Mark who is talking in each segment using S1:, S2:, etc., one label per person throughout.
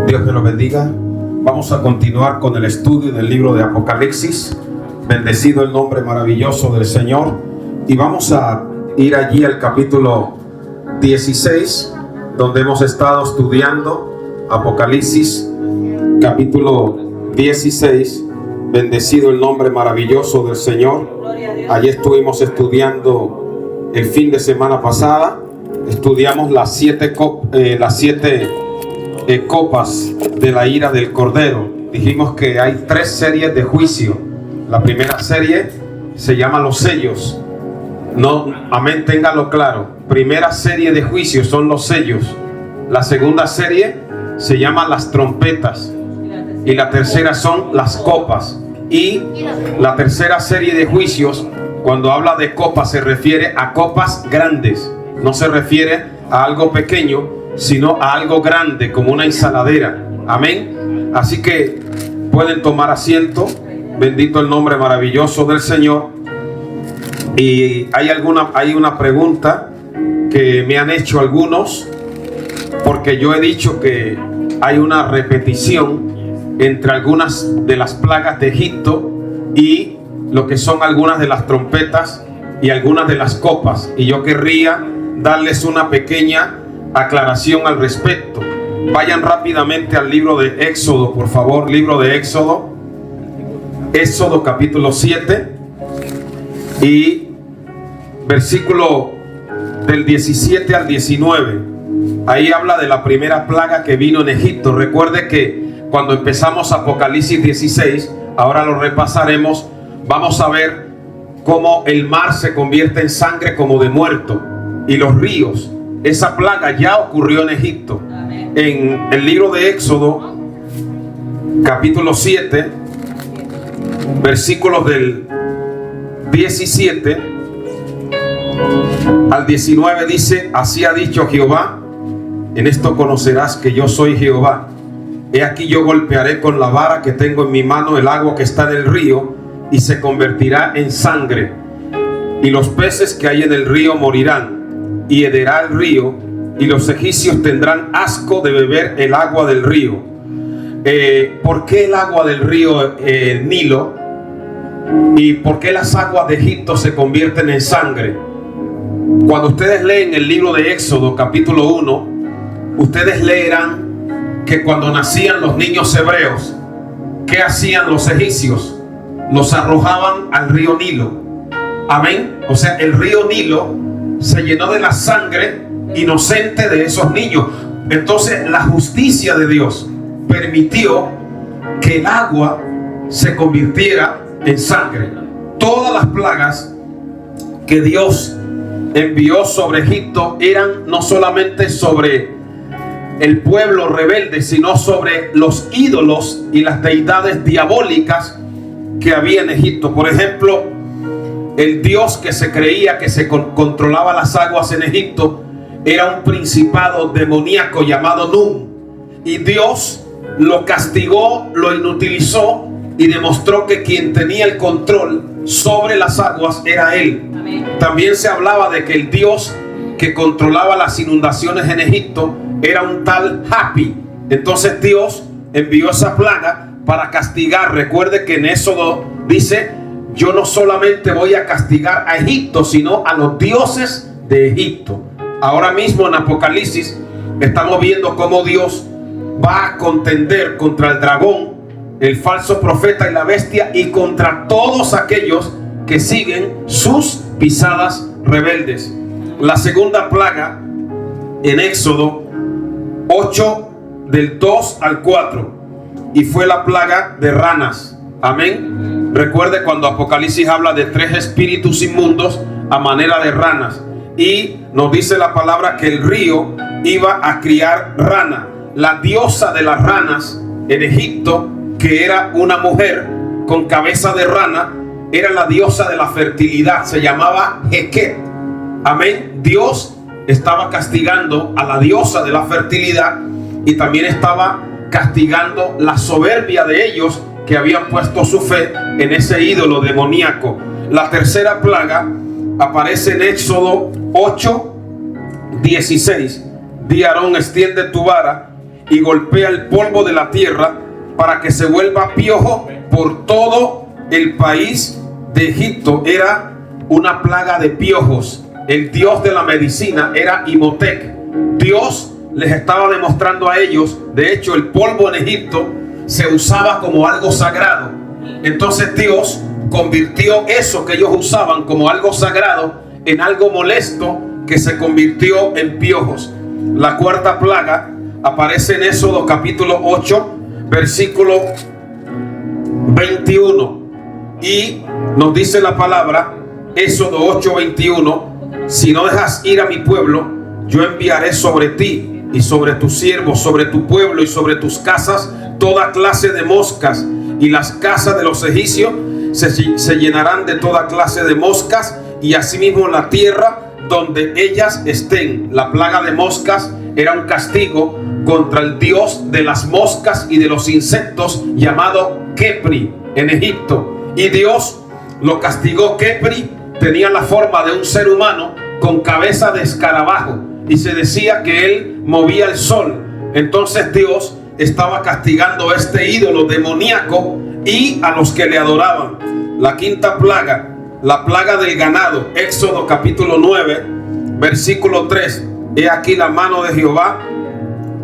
S1: Dios me lo bendiga. Vamos a continuar con el estudio del libro de Apocalipsis. Bendecido el nombre maravilloso del Señor. Y vamos a ir allí al capítulo 16, donde hemos estado estudiando Apocalipsis, capítulo 16. Bendecido el nombre maravilloso del Señor. Allí estuvimos estudiando el fin de semana pasada. Estudiamos las siete copas de la ira del Cordero. Dijimos que hay 3 series de juicio. La primera serie se llama los sellos. No, amén, téngalo claro. Primera serie de juicios son los sellos. La segunda serie se llama las trompetas. Y la tercera son las copas. Y la tercera serie de juicios, cuando habla de copas, se refiere a copas grandes. No se refiere a algo pequeño, sino a algo grande, como una ensaladera. Amén. Así que pueden tomar asiento. Bendito el nombre maravilloso del Señor. Y hay una pregunta que me han hecho algunos, porque yo he dicho que hay una repetición entre algunas de las plagas de Egipto y lo que son algunas de las trompetas y algunas de las copas. Y yo querría darles una pequeña aclaración al respecto. Vayan rápidamente al libro de Éxodo, por favor. Libro de Éxodo. Éxodo capítulo 7 y versículo del 17 al 19. Ahí habla de la primera plaga que vino en Egipto. Recuerde que cuando empezamos Apocalipsis 16, ahora lo repasaremos, vamos a ver cómo el mar se convierte en sangre como de muerto y los ríos. Esa plaga ya ocurrió en Egipto. Amén. En el libro de Éxodo capítulo 7, versículos del 17 al 19 dice: así ha dicho Jehová, en esto conocerás que yo soy Jehová. He aquí yo golpearé con la vara que tengo en mi mano el agua que está en el río, y se convertirá en sangre, y los peces que hay en el río morirán, y hederá el río, y los egipcios tendrán asco de beber el agua del río. ¿Por qué el agua del río Nilo? ¿Y por qué las aguas de Egipto se convierten en sangre? Cuando ustedes leen el libro de Éxodo capítulo 1, ustedes leerán que cuando nacían los niños hebreos, ¿qué hacían los egipcios? Los arrojaban al río Nilo. Amén. O sea, el río Nilo se llenó de la sangre inocente de esos niños. Entonces la justicia de Dios permitió que el agua se convirtiera en sangre. Todas las plagas que Dios envió sobre Egipto eran no solamente sobre el pueblo rebelde, sino sobre los ídolos y las deidades diabólicas que había en Egipto. Por ejemplo, el dios que se creía que se controlaba las aguas en Egipto era un principado demoníaco llamado Nun, y Dios lo castigó, lo inutilizó y demostró que quien tenía el control sobre las aguas era él. Amén. También se hablaba de que el dios que controlaba las inundaciones en Egipto era un tal Hapi. Entonces Dios envió esa plaga para castigar. Recuerde que en Éxodo dice: yo no solamente voy a castigar a Egipto, sino a los dioses de Egipto. Ahora mismo en Apocalipsis estamos viendo cómo Dios va a contender contra el dragón, el falso profeta y la bestia, y contra todos aquellos que siguen sus pisadas rebeldes. La segunda plaga en Éxodo 8 del 2 al 4, y fue la plaga de ranas. Amén. Recuerde cuando Apocalipsis habla de 3 espíritus inmundos a manera de ranas, y nos dice la palabra que el río iba a criar rana. La diosa de las ranas en Egipto, que era una mujer con cabeza de rana, era la diosa de la fertilidad, se llamaba Heket. Amén. Dios estaba castigando a la diosa de la fertilidad, y también estaba castigando la soberbia de ellos que habían puesto su fe en ese ídolo demoníaco. La tercera plaga aparece en Éxodo 8:16. Di Aarón, extiende tu vara y golpea el polvo de la tierra para que se vuelva piojo por todo el país de Egipto. Era una plaga de piojos. El dios de la medicina era Imhotep. Dios les estaba demostrando a ellos, de hecho el polvo en Egipto se usaba como algo sagrado. Entonces Dios convirtió eso que ellos usaban como algo sagrado en algo molesto que se convirtió en piojos. La cuarta plaga aparece en Éxodo capítulo 8, versículo 21. Y nos dice la palabra, Éxodo 8, 21: si no dejas ir a mi pueblo, yo enviaré sobre ti y sobre tus siervos, sobre tu pueblo y sobre tus casas, toda clase de moscas, y las casas de los egipcios se llenarán de toda clase de moscas, y asimismo la tierra donde ellas estén. La plaga de moscas era un castigo contra el dios de las moscas y de los insectos llamado Kepri en Egipto, y Dios lo castigó. Kepri tenía la forma de un ser humano con cabeza de escarabajo, y se decía que él movía el sol. Entonces Dios estaba castigando a este ídolo demoníaco y a los que le adoraban. La quinta plaga, la plaga del ganado. Éxodo capítulo 9, versículo 3: he aquí la mano de Jehová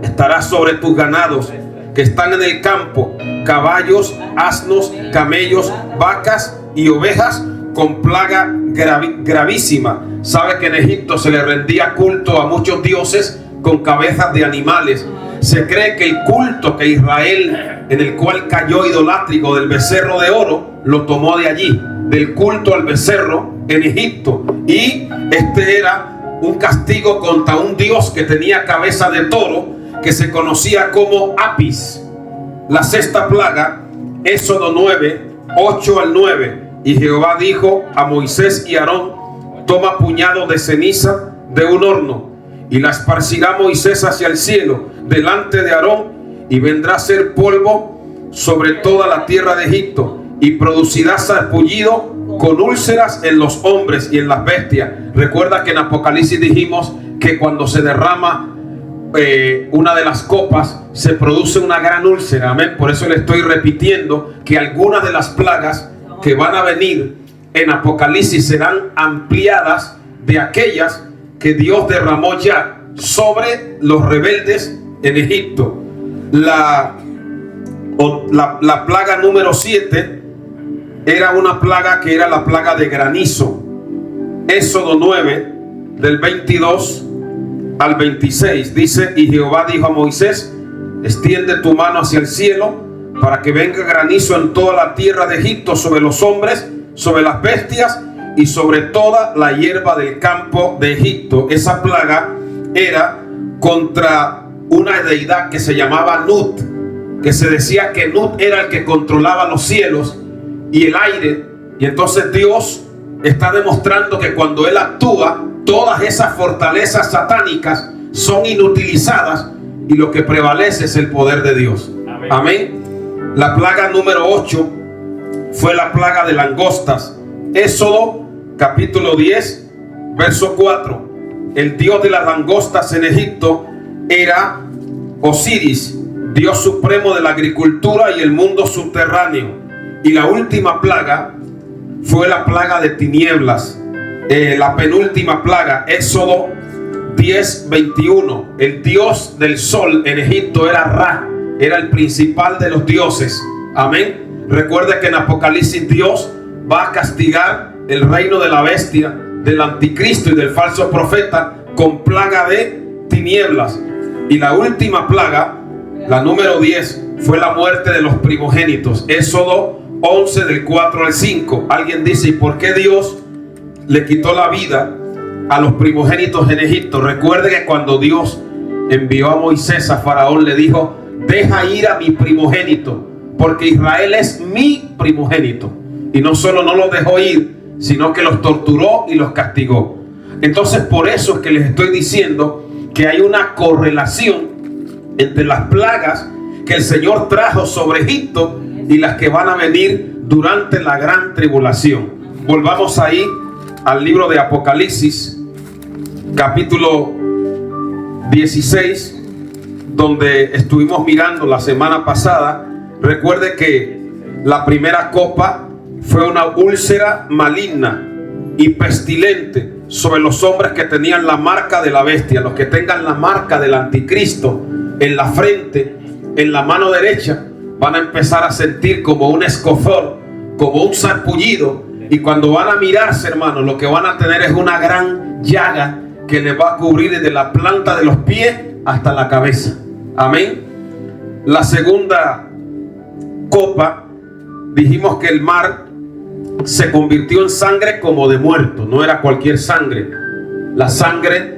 S1: estará sobre tus ganados que están en el campo, caballos, asnos, camellos, vacas y ovejas, con plaga gravísima. Sabe que en Egipto se le rendía culto a muchos dioses con cabezas de animales. Se cree que el culto que Israel, en el cual cayó idolátrico del becerro de oro, lo tomó de allí, del culto al becerro en Egipto. Y este era un castigo contra un dios que tenía cabeza de toro, que se conocía como Apis. La sexta plaga, Éxodo 9, 8 al 9: y Jehová dijo a Moisés y Aarón: toma puñado de ceniza de un horno, y la esparcirá Moisés hacia el cielo delante de Aarón, y vendrá a ser polvo sobre toda la tierra de Egipto, y producirá sarpullido con úlceras en los hombres y en las bestias. Recuerda que en Apocalipsis dijimos que cuando se derrama una de las copas, se produce una gran úlcera. Amén. Por eso le estoy repitiendo que algunas de las plagas que van a venir en Apocalipsis serán ampliadas de aquellas que Dios derramó ya sobre los rebeldes en Egipto. La plaga número 7 era una plaga que era la plaga de granizo. Éxodo 9, del 22 al 26, dice: y Jehová dijo a Moisés: extiende tu mano hacia el cielo para que venga granizo en toda la tierra de Egipto, sobre los hombres, sobre las bestias y sobre toda la hierba del campo de Egipto. Esa plaga era contra una deidad que se llamaba Nut, que se decía que Nut era el que controlaba los cielos y el aire. Y entonces Dios está demostrando que cuando Él actúa, todas esas fortalezas satánicas son inutilizadas y lo que prevalece es el poder de Dios. Amén. Amén. La plaga número 8 fue la plaga de langostas. Éxodo capítulo 10, verso 4. El dios de las langostas en Egipto era Osiris, dios supremo de la agricultura y el mundo subterráneo. Y la última plaga fue la plaga de tinieblas. La penúltima plaga, Éxodo 10, 21. El dios del sol en Egipto era Ra, era el principal de los dioses. Amén. Recuerde que en Apocalipsis Dios va a castigar el reino de la bestia, del anticristo y del falso profeta con plaga de tinieblas. Y la última plaga, la número 10, fue la muerte de los primogénitos. Éxodo 11, del 4 al 5. Alguien dice: ¿y por qué Dios le quitó la vida a los primogénitos en Egipto? Recuerde que cuando Dios envió a Moisés a Faraón, le dijo: deja ir a mi primogénito, porque Israel es mi primogénito. Y no solo no los dejó ir, sino que los torturó y los castigó. Entonces, por eso es que les estoy diciendo que hay una correlación entre las plagas que el Señor trajo sobre Egipto y las que van a venir durante la gran tribulación. Volvamos ahí al libro de Apocalipsis, capítulo 16, donde estuvimos mirando la semana pasada, recuerde que la primera copa fue una úlcera maligna y pestilente sobre los hombres que tenían la marca de la bestia. Los que tengan la marca del anticristo en la frente, en la mano derecha, van a empezar a sentir como un escozor, como un sarpullido, y cuando van a mirarse, hermanos, lo que van a tener es una gran llaga que les va a cubrir desde la planta de los pies hasta la cabeza. Amén. La segunda copa, dijimos que el mar se convirtió en sangre como de muerto. No era cualquier sangre, la sangre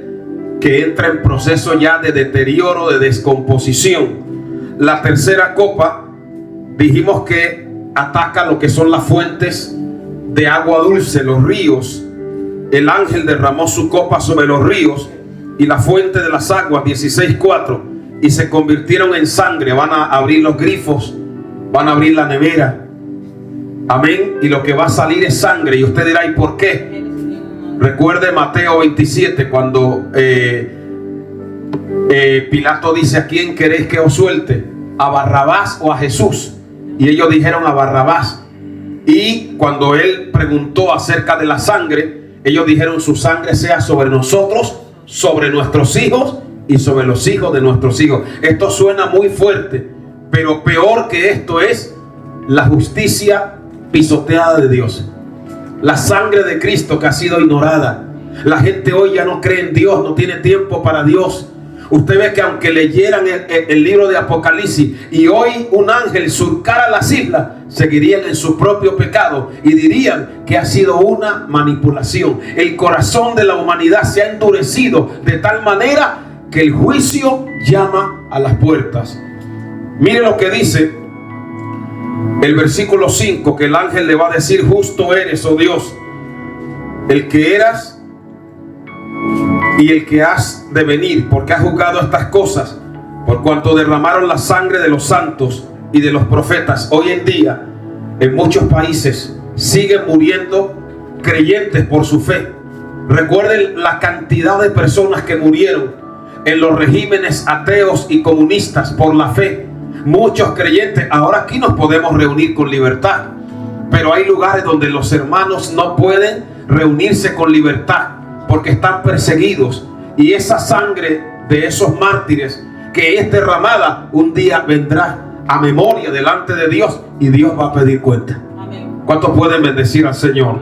S1: que entra en proceso ya de deterioro, de descomposición. La tercera copa, dijimos que ataca lo que son las fuentes de agua dulce, los ríos. El ángel derramó su copa sobre los ríos y la fuente de las aguas, 16:4, y se convirtieron en sangre. Van a abrir los grifos, van a abrir la nevera. Amén. Y lo que va a salir es sangre. Y usted dirá, ¿y por qué? Recuerde Mateo 27, cuando Pilato dice: ¿a quién queréis que os suelte? ¿A Barrabás o a Jesús? Y ellos dijeron: a Barrabás. Y cuando él preguntó acerca de la sangre, ellos dijeron: su sangre sea sobre nosotros, sobre nuestros hijos y sobre los hijos de nuestros hijos. Esto suena muy fuerte, pero peor que esto es la justicia pisoteada de Dios. La sangre de Cristo que ha sido ignorada. La gente hoy ya no cree en Dios, no tiene tiempo para Dios. Usted ve que aunque leyeran el libro de Apocalipsis y hoy un ángel surcara las islas, seguirían en su propio pecado y dirían que ha sido una manipulación. El corazón de la humanidad se ha endurecido de tal manera que el juicio llama a las puertas. Mire lo que dice el versículo 5, que el ángel le va a decir: justo eres, oh Dios, el que eras y el que has de venir, porque has juzgado estas cosas, por cuanto derramaron la sangre de los santos y de los profetas. Hoy en día, en muchos países, siguen muriendo creyentes por su fe. Recuerden la cantidad de personas que murieron en los regímenes ateos y comunistas por la fe. Muchos creyentes. Ahora aquí nos podemos reunir con libertad, pero hay lugares donde los hermanos no pueden reunirse con libertad porque están perseguidos, y esa sangre de esos mártires que es derramada un día vendrá a memoria delante de Dios y Dios va a pedir cuenta. Amén. ¿Cuántos pueden bendecir al Señor?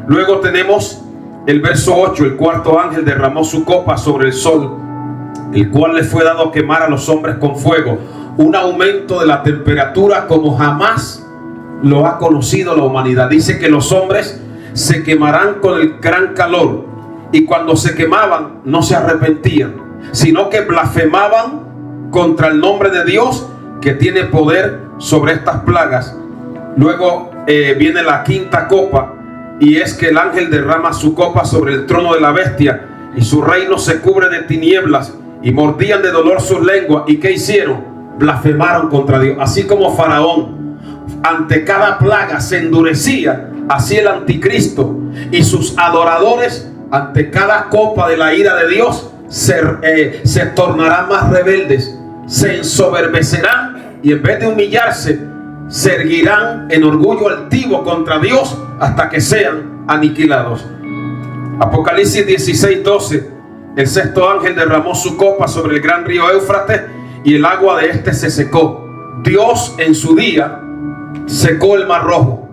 S1: Luego tenemos el verso 8: el cuarto ángel derramó su copa sobre el sol, el cual le fue dado a quemar a los hombres con fuego. Un aumento de la temperatura como jamás lo ha conocido la humanidad. Dice que los hombres se quemarán con el gran calor, y cuando se quemaban no se arrepentían, sino que blasfemaban contra el nombre de Dios, que tiene poder sobre estas plagas. Luego viene la quinta copa, y es que el ángel derrama su copa sobre el trono de la bestia, y su reino se cubre de tinieblas, y mordían de dolor sus lenguas. ¿Y qué hicieron? Blasfemaron contra Dios. Así como Faraón ante cada plaga se endurecía, así el anticristo y sus adoradores ante cada copa de la ira de Dios se tornarán más rebeldes, se ensoberbecerán, y en vez de humillarse, se erguirán en orgullo altivo contra Dios hasta que sean aniquilados. Apocalipsis 16:12: el sexto ángel derramó su copa sobre el gran río Éufrates, y el agua de este se secó. Dios en su día secó el mar rojo.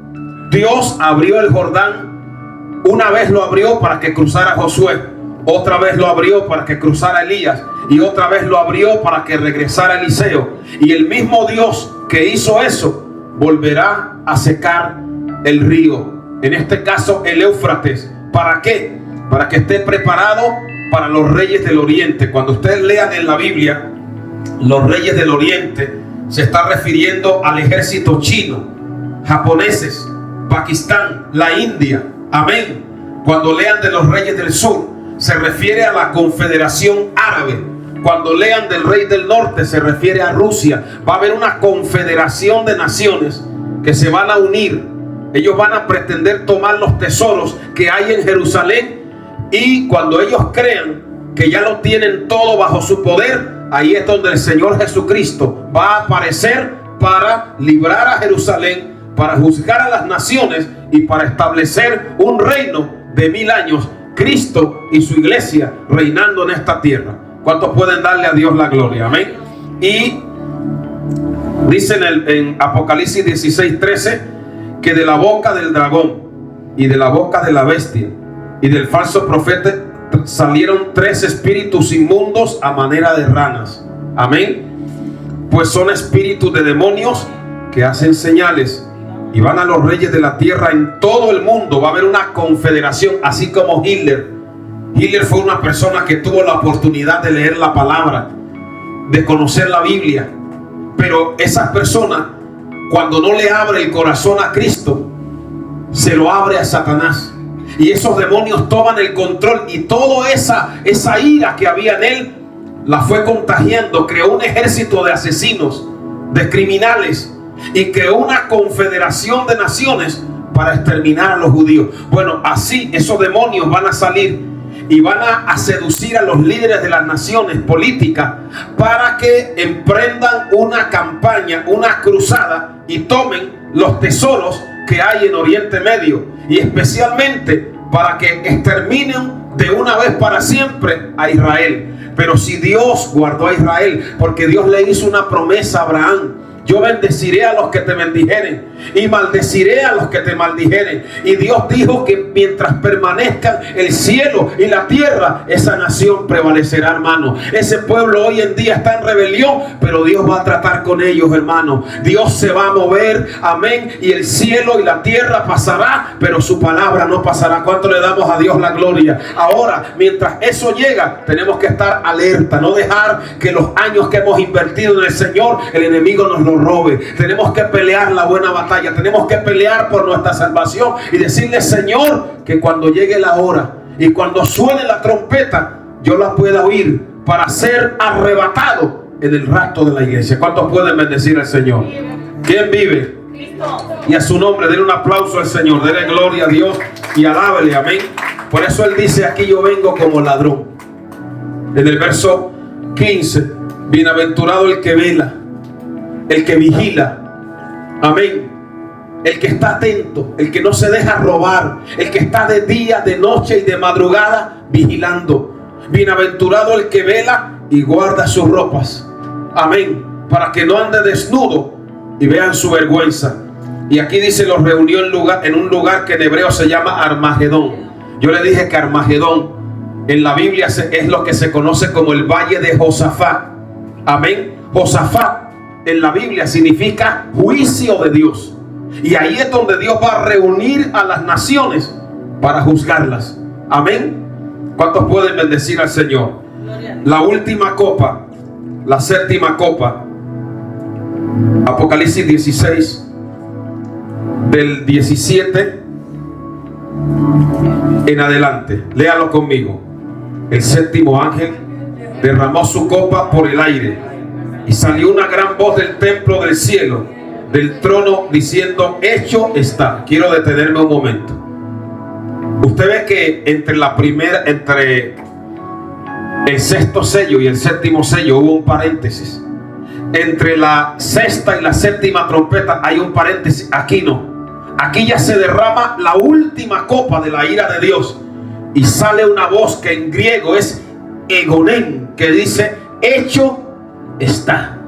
S1: Dios abrió el Jordán. Una vez lo abrió para que cruzara Josué, otra vez lo abrió para que cruzara Elías, y otra vez lo abrió para que regresara Eliseo. Y el mismo Dios que hizo eso volverá a secar el río, en este caso el Éufrates. ¿Para qué? Para que esté preparado para los reyes del oriente. Cuando ustedes lean en la Biblia los reyes del oriente, se está refiriendo al ejército chino, japoneses, Pakistán, la India. Amén. Cuando lean de los reyes del sur, se refiere a la confederación árabe. Cuando lean del rey del norte, se refiere a Rusia. Va a haber una confederación de naciones que se van a unir. Ellos van a pretender tomar los tesoros que hay en Jerusalén, y cuando ellos crean que ya lo tienen todo bajo su poder, ahí es donde el Señor Jesucristo va a aparecer para librar a Jerusalén, para juzgar a las naciones y para establecer un reino de 1000 años. Cristo y su iglesia reinando en esta tierra. ¿Cuántos pueden darle a Dios la gloria? Amén. Y dice en Apocalipsis 16:13 que de la boca del dragón y de la boca de la bestia y del falso profeta salieron 3 espíritus inmundos a manera de ranas. Amén. Pues son espíritus de demonios que hacen señales y van a los reyes de la tierra en todo el mundo. Va a haber una confederación, así como Hitler. Hitler fue una persona que tuvo la oportunidad de leer la palabra, de conocer la Biblia. Pero esas personas, cuando no le abre el corazón a Cristo, se lo abre a Satanás. Y esos demonios toman el control, y toda esa ira que había en él la fue contagiando. Creó un ejército de asesinos, de criminales, y creó una confederación de naciones para exterminar a los judíos. Bueno, así esos demonios van a salir y van a seducir a los líderes de las naciones políticas para que emprendan una campaña, una cruzada, y tomen los tesoros que hay en Oriente Medio, y especialmente para que exterminen de una vez para siempre a Israel. Pero si Dios guardó a Israel, porque Dios le hizo una promesa a Abraham: yo bendeciré a los que te bendijeren y maldeciré a los que te maldijeren. Y Dios dijo que mientras permanezcan el cielo y la tierra, esa nación prevalecerá, hermano. Ese pueblo hoy en día está en rebelión, pero Dios va a tratar con ellos, hermano. Dios se va a mover, amén. Y el cielo y la tierra pasará, pero su palabra no pasará. ¿Cuánto le damos a Dios la gloria? Ahora, mientras eso llega, tenemos que estar alerta, no dejar que los años que hemos invertido en el Señor, el enemigo nos lo robe. Tenemos que pelear la buena batalla, tenemos que pelear por nuestra salvación y decirle: Señor, que cuando llegue la hora y cuando suene la trompeta, yo la pueda oír para ser arrebatado en el rapto de la iglesia. ¿Cuántos pueden bendecir al Señor? ¿Quién vive? Y a su nombre denle un aplauso al Señor, denle gloria a Dios y alábele, amén. Por eso Él dice aquí: yo vengo como ladrón. En el verso 15: bienaventurado el que vela, el que vigila, amén, el que está atento, el que no se deja robar, el que está de día, de noche y de madrugada vigilando. Bienaventurado el que vela y guarda sus ropas, amén, para que no ande desnudo y vean su vergüenza. Y aquí dice: los reunió en un lugar que en hebreo se llama Armagedón. Yo le dije que Armagedón en la Biblia es lo que se conoce como el valle de Josafat, amén. Josafat en la Biblia significa juicio de Dios, y ahí es donde Dios va a reunir a las naciones para juzgarlas, amén. ¿Cuántos pueden bendecir al Señor? La última copa, la 7ª copa, Apocalipsis 16 del 17 en adelante, léalo conmigo. El 7º ángel derramó su copa por el aire, y salió una gran voz del templo del cielo, del trono, diciendo: hecho está. Quiero detenerme un momento. Usted ve que entre el 6º sello y el 7º sello hubo un paréntesis. Entre la 6ª y la 7ª trompeta hay un paréntesis. Aquí no. Aquí ya se derrama la última copa de la ira de Dios, y sale una voz que en griego es egonen, que dice: hecho está.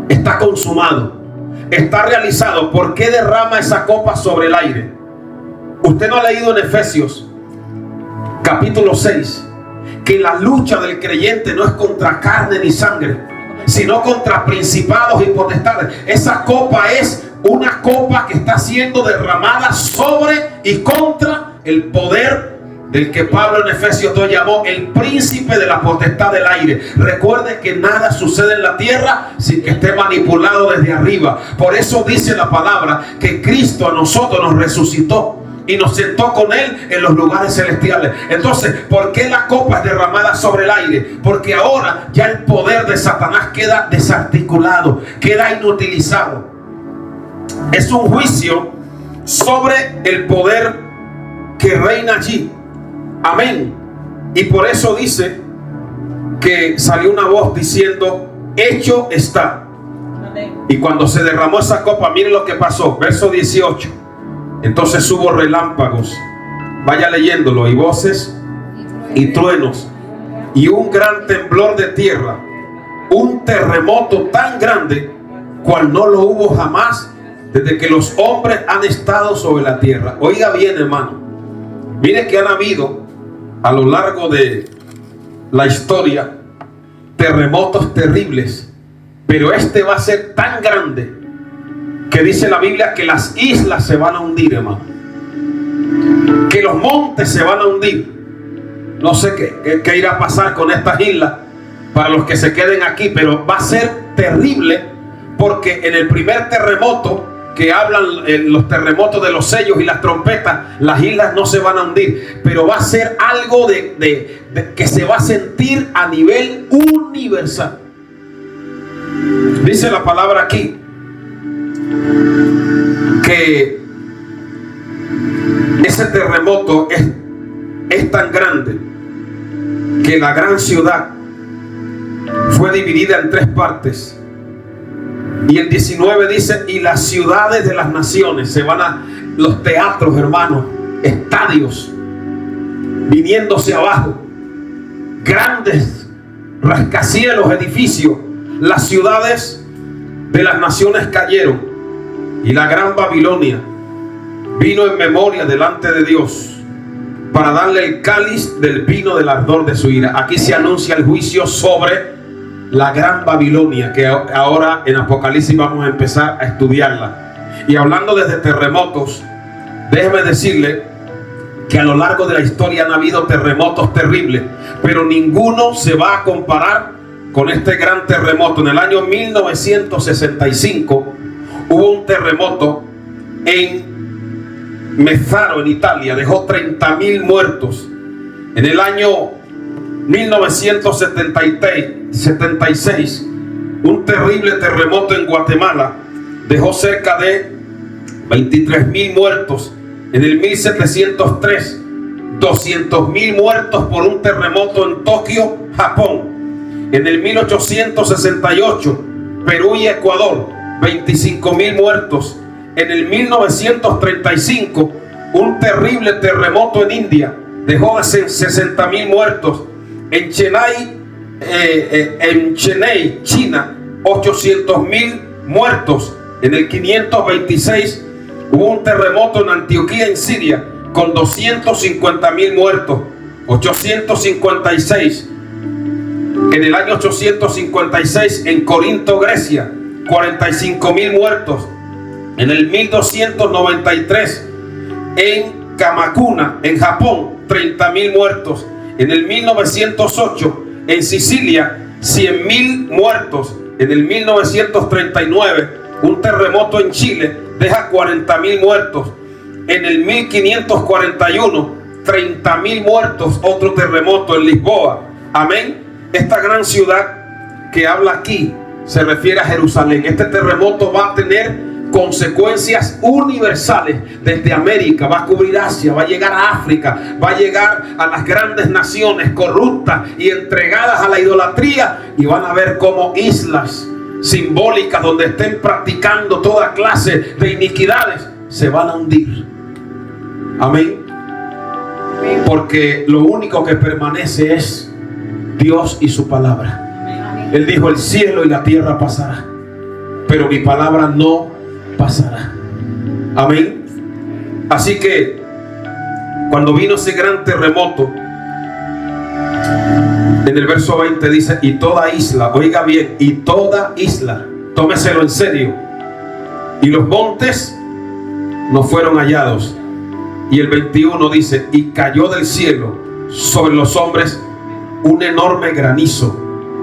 S1: Está consumado, está realizado. ¿Por qué derrama esa copa sobre el aire? Usted no ha leído en Efesios capítulo 6 que la lucha del creyente no es contra carne ni sangre, sino contra principados y potestades. Esa copa es una copa que está siendo derramada sobre y contra el poder del que Pablo en Efesios 2 llamó el príncipe de la potestad del aire. Recuerde que nada sucede en la tierra sin que esté manipulado desde arriba. Por eso dice la palabra que Cristo a nosotros nos resucitó y nos sentó con Él en los lugares celestiales. Entonces, ¿por qué la copa es derramada sobre el aire? Porque ahora ya el poder de Satanás queda desarticulado, queda inutilizado. Es un juicio sobre el poder que reina allí. Amén. Y por eso dice que salió una voz diciendo: hecho está. Y cuando se derramó esa copa, miren lo que pasó, verso 18. Entonces hubo relámpagos, vaya leyéndolo, y voces y truenos, y un gran temblor de tierra, un terremoto tan grande cual no lo hubo jamás desde que los hombres han estado sobre la tierra. Oiga bien, hermano, mire que han habido a lo largo de la historia terremotos terribles, pero este va a ser tan grande que dice la Biblia que las islas se van a hundir, hermano, que los montes se van a hundir. No sé qué irá a pasar con estas islas para los que se queden aquí, pero va a ser terrible, porque en el primer terremoto que hablan, los terremotos de los sellos y las trompetas, las islas no se van a hundir, pero va a ser algo que se va a sentir a nivel universal. Dice la palabra aquí que ese terremoto es tan grande que la gran ciudad fue dividida en 3 partes. Y el 19 dice: y las ciudades de las naciones se van a, los teatros, hermanos, estadios, viniéndose abajo, grandes rascacielos, edificios, las ciudades de las naciones cayeron, y la gran Babilonia vino en memoria delante de Dios para darle el cáliz del vino del ardor de su ira. Aquí se anuncia el juicio sobre la gran Babilonia, que ahora en Apocalipsis vamos a empezar a estudiarla. Y hablando desde terremotos, déjeme decirle que a lo largo de la historia han habido terremotos terribles, pero ninguno se va a comparar con este gran terremoto. En el año 1965 hubo un terremoto en Mezzaro, en Italia, dejó 30.000 muertos. En el año 1976, un terrible terremoto en Guatemala dejó cerca de 23.000 muertos. En el 1703, 200.000 muertos por un terremoto en Tokio, Japón. En el 1868, Perú y Ecuador, 25.000 muertos. En el 1935, un terrible terremoto en India dejó 60.000 muertos. En Chennai, China, 800.000 muertos. En el 526 hubo un terremoto en Antioquía, en Siria, con 250.000 muertos. 856. En el año 856 en Corinto, Grecia, 45.000 muertos. En el 1293 en Kamakura, en Japón, 30.000 muertos. En el 1908 en Sicilia, 100.000 muertos. En el 1939 un terremoto en Chile deja 40.000 muertos. En el 1541 30.000 muertos, otro terremoto en Lisboa. Amén. Esta gran ciudad que habla aquí se refiere a Jerusalén. Este terremoto va a tener consecuencias universales desde América, va a cubrir Asia, va a llegar a África, va a llegar a las grandes naciones corruptas y entregadas a la idolatría, y van a ver como islas simbólicas donde estén practicando toda clase de iniquidades se van a hundir. Amén. Porque lo único que permanece es Dios y su palabra. Él dijo: el cielo y la tierra pasará, pero mi palabra no pasará. Amén. Así que cuando vino ese gran terremoto, en el verso 20 dice: y toda isla, oiga bien, y toda isla, tómeselo en serio, y los montes no fueron hallados. Y el 21 dice: y cayó del cielo sobre los hombres un enorme granizo.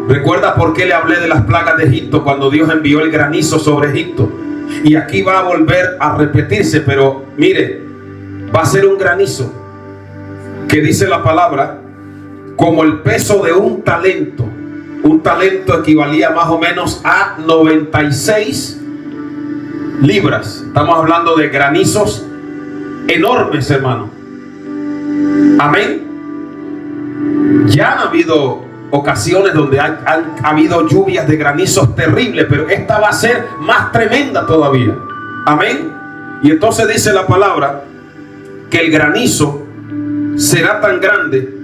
S1: ¿Recuerda por qué le hablé de las plagas de Egipto cuando Dios envió el granizo sobre Egipto? Y aquí va a volver a repetirse, pero mire, va a ser un granizo que dice la palabra como el peso de un talento. Un talento equivalía más o menos a 96 libras. Estamos hablando de granizos enormes, hermano. Amén. Ya han habido ocasiones donde han habido lluvias de granizos terribles, pero esta va a ser más tremenda todavía. Amén. Y entonces dice la palabra que el granizo será tan grande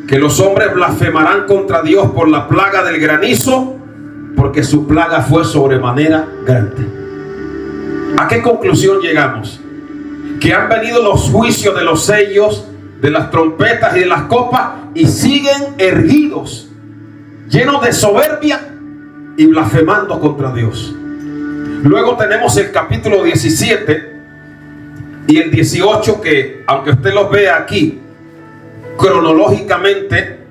S1: que los hombres blasfemarán contra Dios por la plaga del granizo, porque su plaga fue sobremanera grande. ¿A qué conclusión llegamos? Que han venido los juicios de los sellos, de las trompetas y de las copas, y siguen erguidos, llenos de soberbia y blasfemando contra Dios. Luego tenemos el capítulo 17 y el 18, que aunque usted los vea aquí cronológicamente,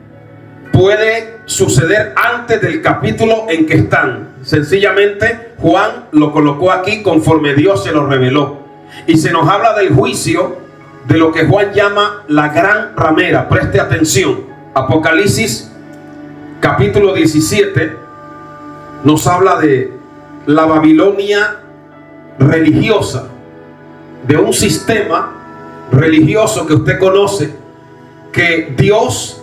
S1: puede suceder antes del capítulo en que están. Sencillamente Juan lo colocó aquí conforme Dios se lo reveló, y se nos habla del juicio de lo que Juan llama la gran ramera. Preste atención. Apocalipsis capítulo 17 nos habla de la Babilonia religiosa, de un sistema religioso que usted conoce, que Dios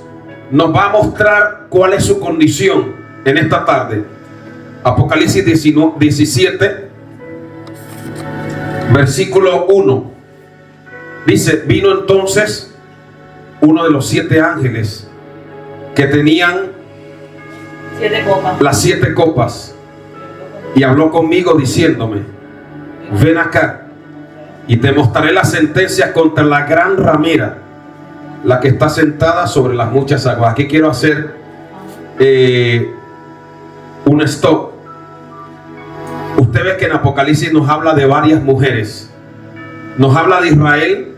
S1: nos va a mostrar cuál es su condición en esta tarde. Apocalipsis 17 versículo 1 dice: vino entonces uno de los 7 ángeles que tenían las 7 copas, y habló conmigo diciéndome: ven acá y te mostraré la sentencia contra la gran ramera, la que está sentada sobre las muchas aguas. Aquí quiero hacer un stop. Usted ve que en Apocalipsis nos habla de varias mujeres. Nos habla de Israel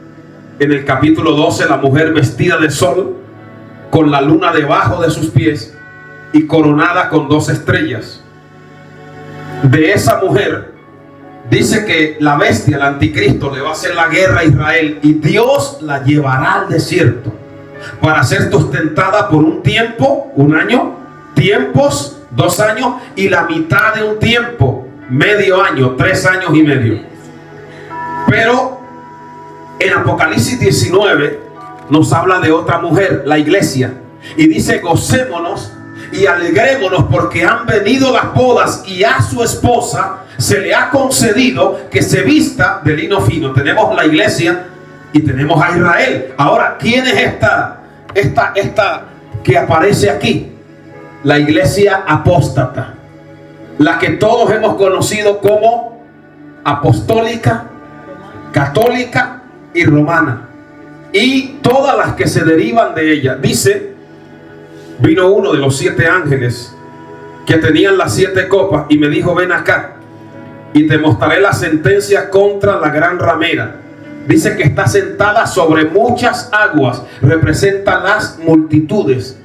S1: en el capítulo 12, la mujer vestida de sol, con la luna debajo de sus pies y coronada con 2 estrellas. De esa mujer dice que la bestia, el anticristo, le va a hacer la guerra a Israel, y Dios la llevará al desierto para ser sustentada por un tiempo, 1 año, tiempos, 2 años, y la mitad de un tiempo, medio año, 3 años y medio. Pero en Apocalipsis 19 nos habla de otra mujer, la iglesia, y dice: gocémonos y alegrémonos porque han venido las bodas, y a su esposa se le ha concedido que se vista de lino fino. Tenemos la iglesia y tenemos a Israel. Ahora, ¿quién es esta que aparece aquí? La iglesia apóstata, la que todos hemos conocido como apostólica, católica y romana, y todas las que se derivan de ella. Dice: vino uno de los 7 ángeles que tenían las 7 copas y me dijo: ven acá y te mostraré la sentencia contra la gran ramera. Dice que está sentada sobre muchas aguas. Representa las multitudes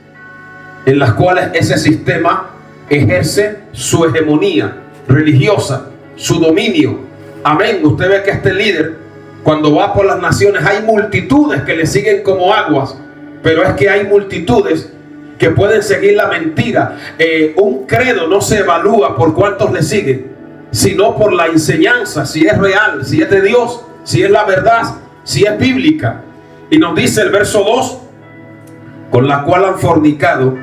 S1: en las cuales ese sistema ejerce su hegemonía religiosa, su dominio. Amén. Usted ve que este líder, cuando va por las naciones, hay multitudes que le siguen como aguas, pero es que hay multitudes que pueden seguir la mentira. Un credo no se evalúa por cuántos le siguen, sino por la enseñanza, si es real, si es de Dios, si es la verdad, si es bíblica. Y nos dice el verso 2: con la cual han fornicado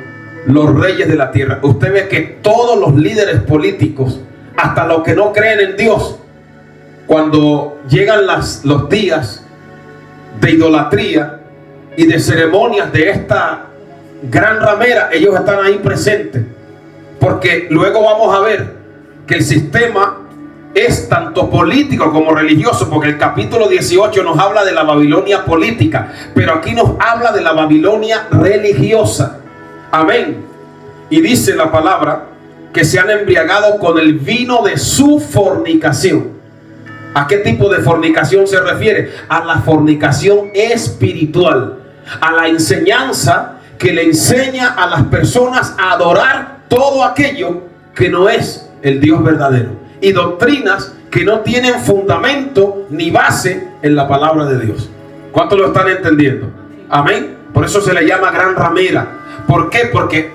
S1: los reyes de la tierra. Usted ve que todos los líderes políticos, hasta los que no creen en Dios, cuando llegan los días de idolatría y de ceremonias de esta gran ramera, ellos están ahí presentes, porque luego vamos a ver que el sistema es tanto político como religioso, porque el capítulo 18 nos habla de la Babilonia política, pero aquí nos habla de la Babilonia religiosa. Amén. Y dice la palabra que se han embriagado con el vino de su fornicación. ¿A qué tipo de fornicación se refiere? A la fornicación espiritual, a la enseñanza que le enseña a las personas a adorar todo aquello que no es el Dios verdadero, y doctrinas que no tienen fundamento ni base en la palabra de Dios. ¿Cuántos lo están entendiendo? Amén. Por eso se le llama gran ramera. ¿Por qué? Porque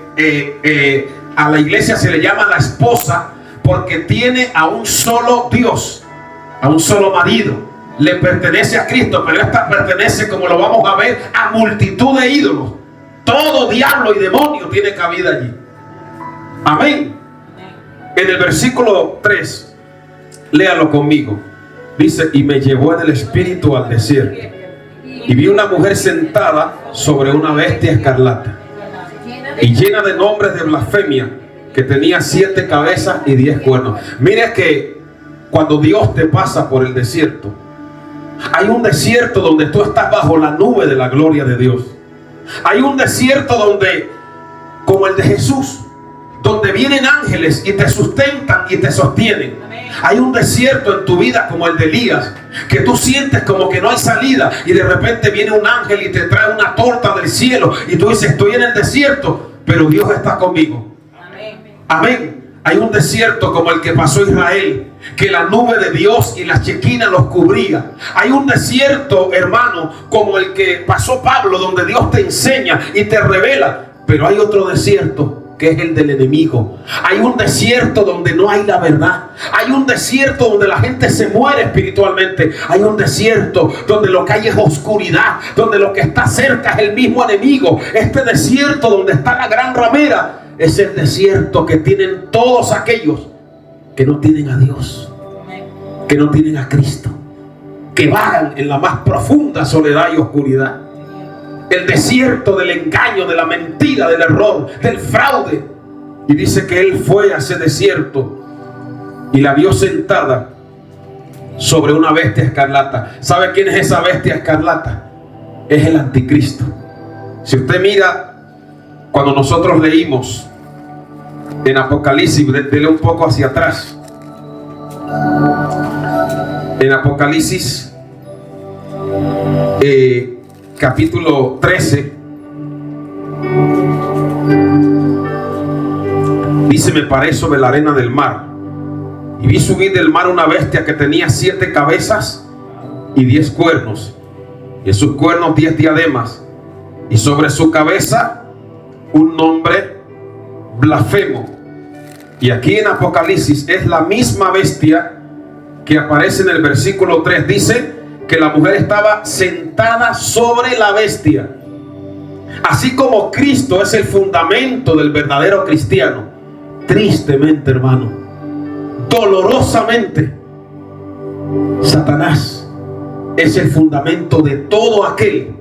S1: a la iglesia se le llama la esposa, porque tiene a un solo Dios, a un solo marido. Le pertenece a Cristo, pero esta pertenece, como lo vamos a ver, a multitud de ídolos. todo diablo y demonio tiene cabida allí. Amén. En el versículo 3, léalo conmigo. Dice: y me llevó en el espíritu al desierto, y vi una mujer sentada sobre una bestia escarlata y llena de nombres de blasfemia, que tenía 7 cabezas y 10 cuernos. Mire que cuando Dios te pasa por el desierto, hay un desierto donde tú estás bajo la nube de la gloria de Dios. Hay un desierto donde, como el de Jesús, donde vienen ángeles y te sustentan y te sostienen. Hay un desierto en tu vida como el de Elías, que tú sientes como que no hay salida, y de repente viene un ángel y te trae una torta del cielo, y tú dices: estoy en el desierto, pero Dios está conmigo. Amén. Hay un desierto como el que pasó Israel, que la nube de Dios y la chequina los cubría. Hay un desierto, hermano, como el que pasó Pablo, donde Dios te enseña y te revela. Pero hay otro desierto, que es el del enemigo. Hay un desierto donde no hay la verdad. Hay un desierto donde la gente se muere espiritualmente. Hay un desierto donde lo que hay es oscuridad, donde lo que está cerca es el mismo enemigo. Este desierto donde está la gran ramera es el desierto que tienen todos aquellos que no tienen a Dios, que no tienen a Cristo, que vagan en la más profunda soledad y oscuridad. El desierto del engaño, de la mentira, del error, del fraude. Y dice que él fue a ese desierto y la vio sentada sobre una bestia escarlata. ¿Sabe quién es esa bestia escarlata? Es el anticristo. Si usted mira, cuando nosotros leímos en Apocalipsis, dele un poco hacia atrás. En Apocalipsis capítulo 13, dice: me paré sobre la arena del mar, y vi subir del mar una bestia que tenía 7 cabezas y 10 cuernos, y en sus cuernos 10 diademas, y sobre su cabeza un nombre blasfemo. Y aquí en Apocalipsis es la misma bestia que aparece en el versículo 3. Dice que la mujer estaba sentada sobre la bestia. Así como Cristo es el fundamento del verdadero cristiano, tristemente, hermano, dolorosamente, Satanás es el fundamento de todo aquel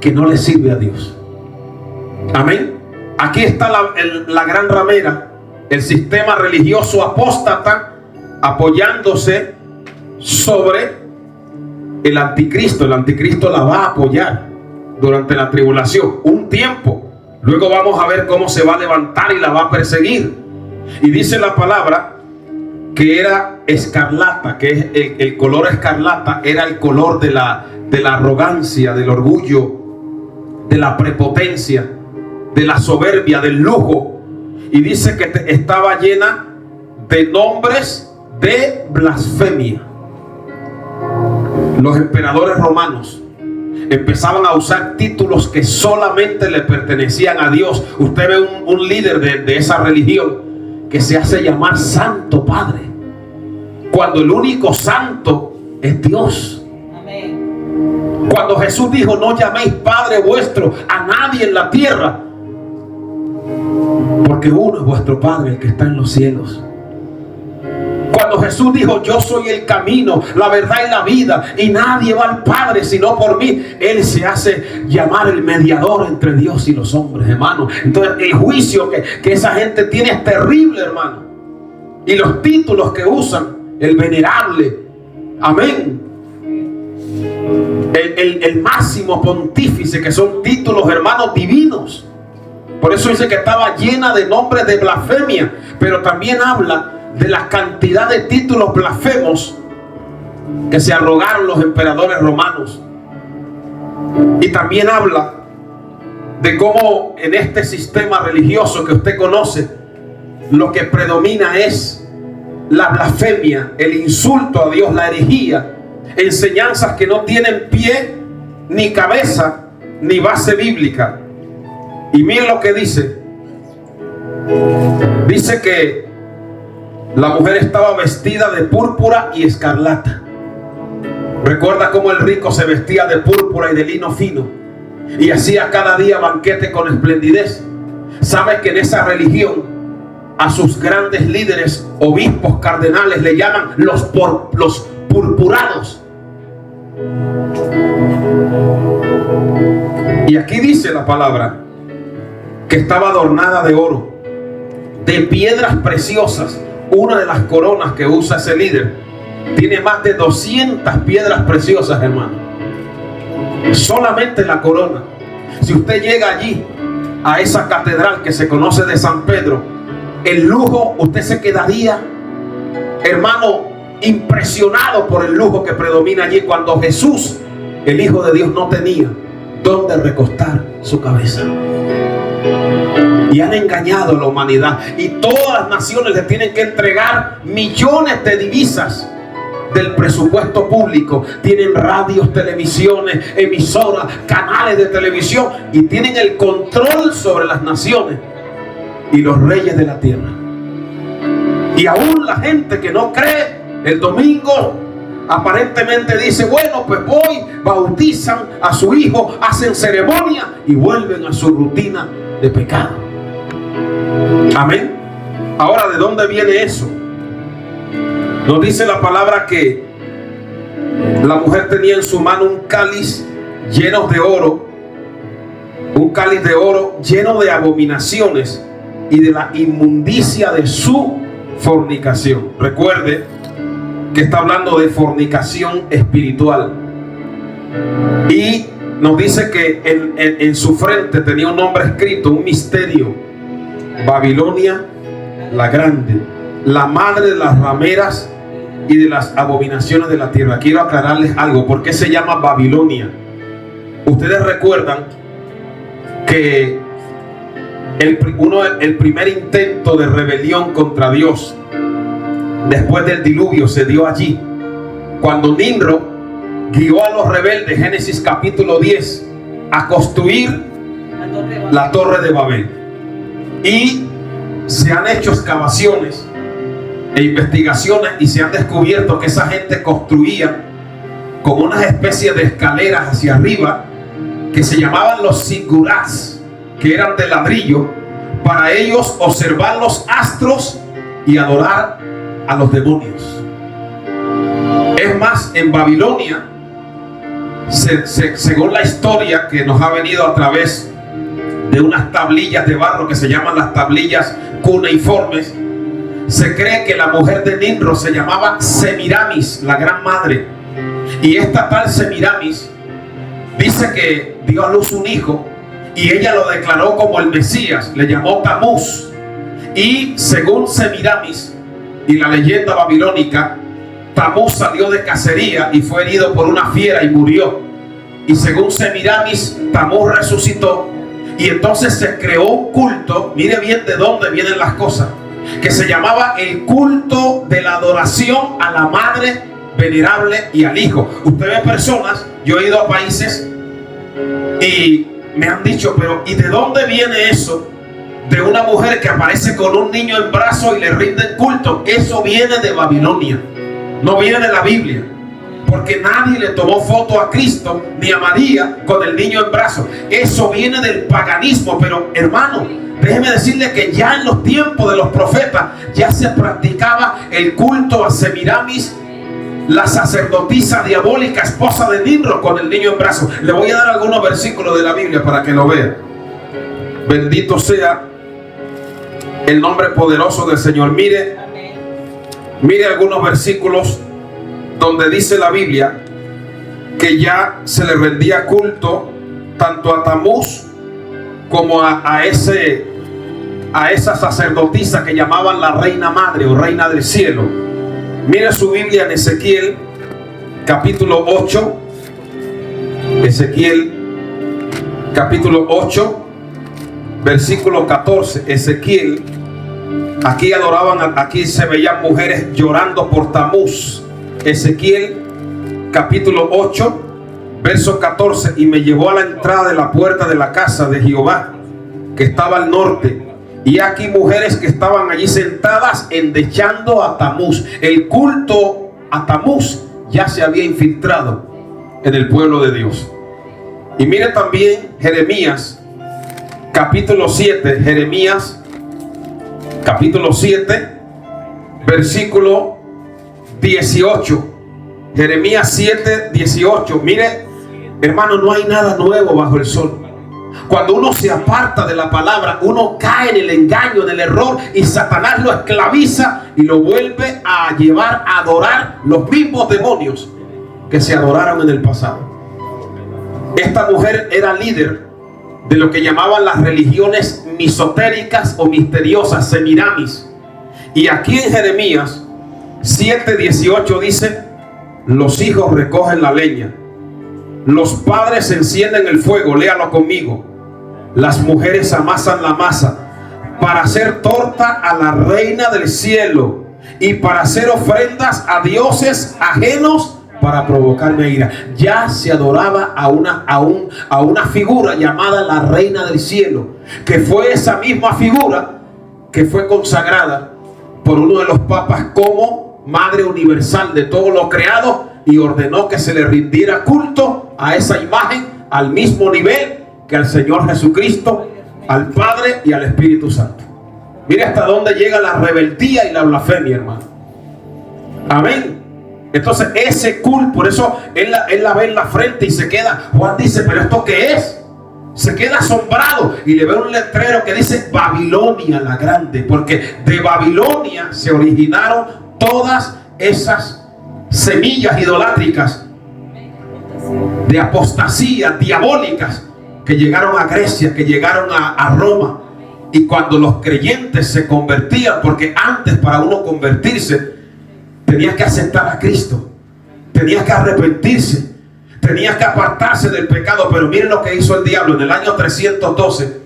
S1: que no le sirve a Dios. Amén. Aquí está la gran ramera, el sistema religioso apóstata, apoyándose sobre el anticristo. El anticristo la va a apoyar durante la tribulación un tiempo. Luego vamos a ver cómo se va a levantar y la va a perseguir. Y dice la palabra que era escarlata, que es el color escarlata era el color de la arrogancia, del orgullo, de la prepotencia, de la soberbia, del lujo. Y dice que estaba llena de nombres de blasfemia. Los emperadores romanos empezaban a usar títulos que solamente le pertenecían a Dios. Usted ve un líder de esa religión que se hace llamar Santo Padre, cuando el único santo es Dios. Amén. Cuando Jesús dijo: no llaméis Padre vuestro a nadie en la tierra, porque uno es vuestro Padre, el que está en los cielos. Cuando Jesús dijo: yo soy el camino, la verdad y la vida, y nadie va al Padre sino por mí, Él se hace llamar el mediador entre Dios y los hombres, hermano. Entonces el juicio que esa gente tiene es terrible, hermano. Y los títulos que usan: el venerable, amén, el máximo pontífice, que son títulos, hermanos, divinos. Por eso dice que estaba llena de nombres de blasfemia. Pero también habla de la cantidad de títulos blasfemos que se arrogaron los emperadores romanos. Y también habla de cómo en este sistema religioso que usted conoce, lo que predomina es la blasfemia, el insulto a Dios, la herejía, enseñanzas que no tienen pie, ni cabeza, ni base bíblica. Y miren lo que dice. Dice que la mujer estaba vestida de púrpura y escarlata. Recuerda cómo el rico se vestía de púrpura y de lino fino. y hacía cada día banquete con esplendidez. ¿Sabe que en esa religión a sus grandes líderes, obispos, cardenales, le llaman los purpurados? Y aquí dice la palabra que estaba adornada de oro, de piedras preciosas. Una de las coronas que usa ese líder tiene más de 200 piedras preciosas, hermano. Solamente la corona. Si usted llega allí, a esa catedral que se conoce de San Pedro, el lujo, usted se quedaría, hermano, impresionado por el lujo que predomina allí, cuando Jesús, el Hijo de Dios, no tenía dónde recostar su cabeza. Y han engañado a la humanidad, y todas las naciones le tienen que entregar millones de divisas del presupuesto público. Tienen radios, televisiones, emisoras, canales de televisión, y tienen el control sobre las naciones y los reyes de la tierra. Y aún la gente que no cree, el domingo aparentemente dice: bueno, pues voy, bautizan a su hijo, hacen ceremonia y vuelven a su rutina de pecado. Amén. Ahora, ¿de dónde viene eso? Nos dice la palabra que la mujer tenía en su mano un cáliz lleno de oro, un cáliz de oro lleno de abominaciones y de la inmundicia de su fornicación. Recuerde que está hablando de fornicación espiritual. Y nos dice que en su frente tenía un nombre escrito, un misterio: Babilonia la grande, la madre de las rameras y de las abominaciones de la tierra. Quiero aclararles algo. ¿Por qué se llama Babilonia? Ustedes recuerdan que el primer intento de rebelión contra Dios después del diluvio se dio allí, cuando Nimrod guió a los rebeldes, Génesis capítulo 10, a construir la torre de Babel. Y se han hecho excavaciones e investigaciones y se han descubierto que esa gente construía como unas especies de escaleras hacia arriba que se llamaban los zigurats, que eran de ladrillo, para ellos observar los astros y adorar a los demonios. Es más, en Babilonia, según la historia que nos ha venido a través de unas tablillas de barro que se llaman las tablillas cuneiformes, se cree que la mujer de Nimrod se llamaba Semiramis, la gran madre. Y esta tal Semiramis dice que dio a luz un hijo y ella lo declaró como el Mesías, le llamó Tamuz. Y según Semiramis y la leyenda babilónica, Tamuz salió de cacería y fue herido por una fiera y murió. Y según Semiramis, Tamuz resucitó. Y entonces se creó un culto, mire bien de dónde vienen las cosas, que se llamaba el culto de la adoración a la madre venerable y al hijo. Usted ve personas, yo he ido a países y me han dicho: pero ¿y de dónde viene eso de una mujer que aparece con un niño en brazos y le rinden culto? Eso viene de Babilonia, no viene de la Biblia, porque nadie le tomó foto a Cristo ni a María con el niño en brazos. Eso viene del paganismo. Pero hermano, déjeme decirle que ya en los tiempos de los profetas ya se practicaba el culto a Semiramis, la sacerdotisa diabólica, esposa de Nimrod, con el niño en brazos. Le voy a dar algunos versículos de la Biblia para que lo vean. Bendito sea el nombre poderoso del Señor. Mire algunos versículos donde dice la Biblia que ya se le rendía culto tanto a Tamuz como a esa sacerdotisa que llamaban la reina madre o reina del cielo. Mire su Biblia en Ezequiel capítulo 8. Ezequiel capítulo 8 versículo 14. Ezequiel, aquí adoraban, aquí se veían mujeres llorando por Tamuz. Ezequiel capítulo 8 verso 14: y me llevó a la entrada de la puerta de la casa de Jehová que estaba al norte, y aquí mujeres que estaban allí sentadas endechando a Tamuz. El culto a Tamuz ya se había infiltrado en el pueblo de Dios. Y mire también Jeremías capítulo 7, Jeremías capítulo 7, versículo 18. Jeremías 7, 18. Mire, hermano, no hay nada nuevo bajo el sol. Cuando uno se aparta de la palabra, uno cae en el engaño, en el error, y Satanás lo esclaviza y lo vuelve a llevar a adorar los mismos demonios que se adoraron en el pasado. Esta mujer era líder de lo que llamaban las religiones misotéricas o misteriosas, Semiramis. Y aquí en Jeremías 7:18 dice: los hijos recogen la leña, los padres encienden el fuego, léalo conmigo. Las mujeres amasan la masa para hacer torta a la reina del cielo y para hacer ofrendas a dioses ajenos para provocarme ira. Ya se adoraba a una figura llamada la reina del cielo, que fue esa misma figura que fue consagrada por uno de los papas como Madre Universal de todo lo creado, y ordenó que se le rindiera culto a esa imagen al mismo nivel que al Señor Jesucristo, al Padre y al Espíritu Santo. Mire hasta dónde llega la rebeldía y la blasfemia, hermano. Amén. Entonces ese culto, por eso él la ve en la frente y se queda. Juan dice: ¿pero esto qué es? Se queda asombrado y le ve un letrero que dice Babilonia la Grande, porque de Babilonia se originaron todas esas semillas idolátricas de apostasía diabólicas que llegaron a Grecia, que llegaron a Roma. Y cuando los creyentes se convertían, porque antes para uno convertirse tenías que aceptar a Cristo, tenías que arrepentirse, tenías que apartarse del pecado. Pero miren lo que hizo el diablo. En el año 312